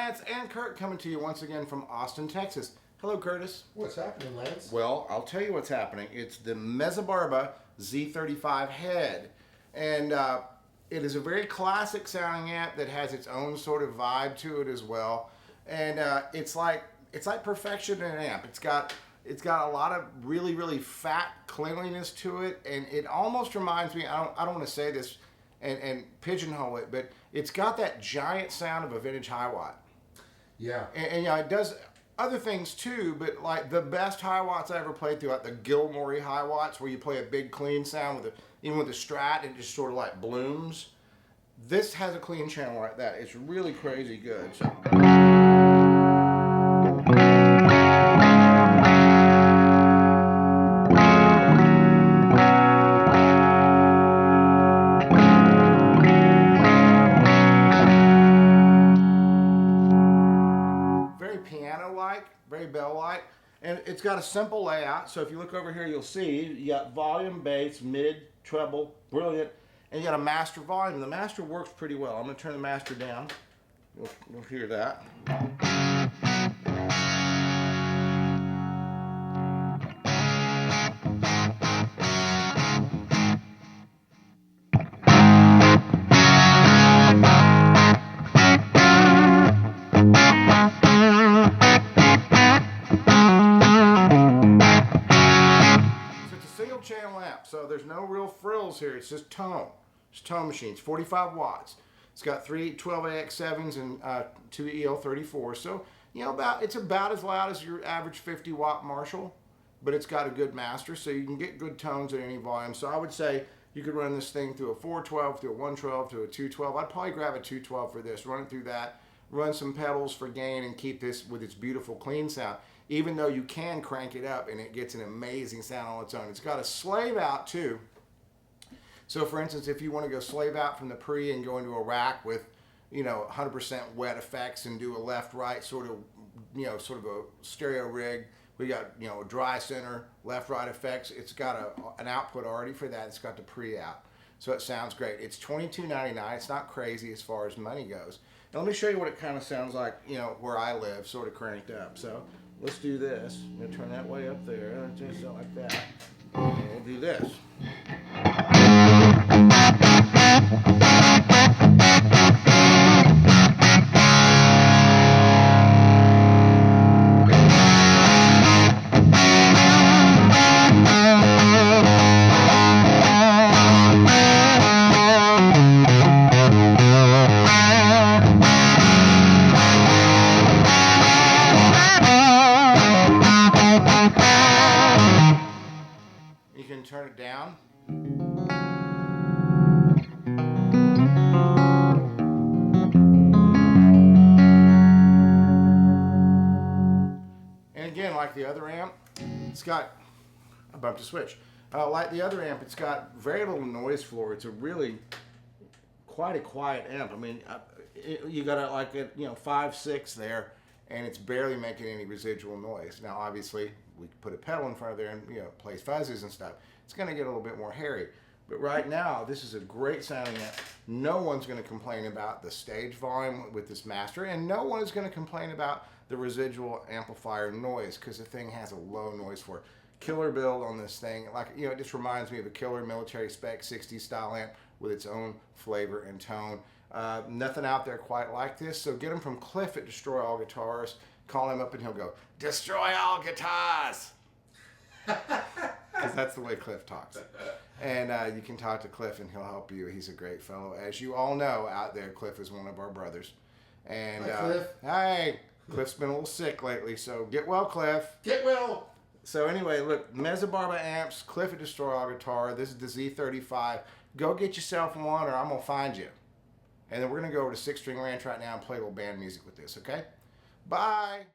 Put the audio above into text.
Lance and Kurt coming to you once again from Austin, Texas. Hello, Curtis. What's happening, Lance? Well, I'll tell you what's happening. It's the Mezzabarba Z35 Head. And it is a very classic sounding amp that has its own sort of vibe to it as well. And it's like perfection in an amp. It's got a lot of really fat cleanliness to it, and it almost reminds me, I don't want to say this and pigeonhole it, but it's got that giant sound of a vintage high watt. Yeah. And you know, it does other things too, but like the best high watts I ever played through, like the Gilmore high watts, where you play a big clean sound with even with the Strat, it just sort of like blooms. This has a clean channel like that. It's really crazy good. So. Piano-like, very bell-like, and it's got a simple layout. So if you look over here, you'll see you got volume, bass, mid, treble, brilliant, and you got a master volume. The master works pretty well. I'm going to turn the master down. You'll hear that. Channel amp, so there's no real frills here. It's just tone. It's tone machines, 45 watts. It's got 3 12AX7s and 2 EL34. So you know, it's about as loud as your average 50-watt Marshall, but it's got a good master, so you can get good tones at any volume. So I would say you could run this thing through a 412, to a 112, to a 212. I'd probably grab a 212 for this. Run it through that. Run some pedals for gain and keep this with its beautiful clean sound. Even though you can crank it up and it gets an amazing sound on its own. It's got a slave out too. So for instance, if you want to go slave out from the pre and go into a rack with, you know, 100% wet effects and do a left-right sort of a stereo rig, we got, you know, a dry center, left-right effects. It's got an output already for that. It's got the pre out. So it sounds great. It's $22.99. It's not crazy as far as money goes. Now let me show you what it kind of sounds like, you know, where I live, sort of cranked up. So let's do this. I'm going to turn that way up there, just like that. And we'll do this. You can turn it down. And again, like the other amp, it's got, I bumped a switch. Like the other amp, it's got very little noise floor. It's a really quite a quiet amp. I mean, you got it like at 5-6 there, and it's barely making any residual noise. Now, obviously, we put a pedal in front of there and plays fuzzes and stuff. It's going to get a little bit more hairy. But right now, this is a great sounding amp. No one's going to complain about the stage volume with this master, and no one is going to complain about the residual amplifier noise because the thing has a low noise floor. Killer build on this thing. Like, it just reminds me of a killer military spec 60s style amp with its own flavor and tone. Nothing out there quite like this. So get him from Cliff at Destroy All Guitars. Call him up and he'll go, "Destroy all guitars!" Because that's the way Cliff talks. And you can talk to Cliff and he'll help you. He's a great fellow. As you all know out there, Cliff is one of our brothers. And hi, Cliff. Hey, Cliff's been a little sick lately, so get well, Cliff. Get well. So anyway, look, Mezzabarba amps, Cliff at Destroy All Guitar. This is the Z35. Go get yourself one or I'm going to find you. And then we're going to go over to Six String Ranch right now and play a little band music with this, okay? Bye!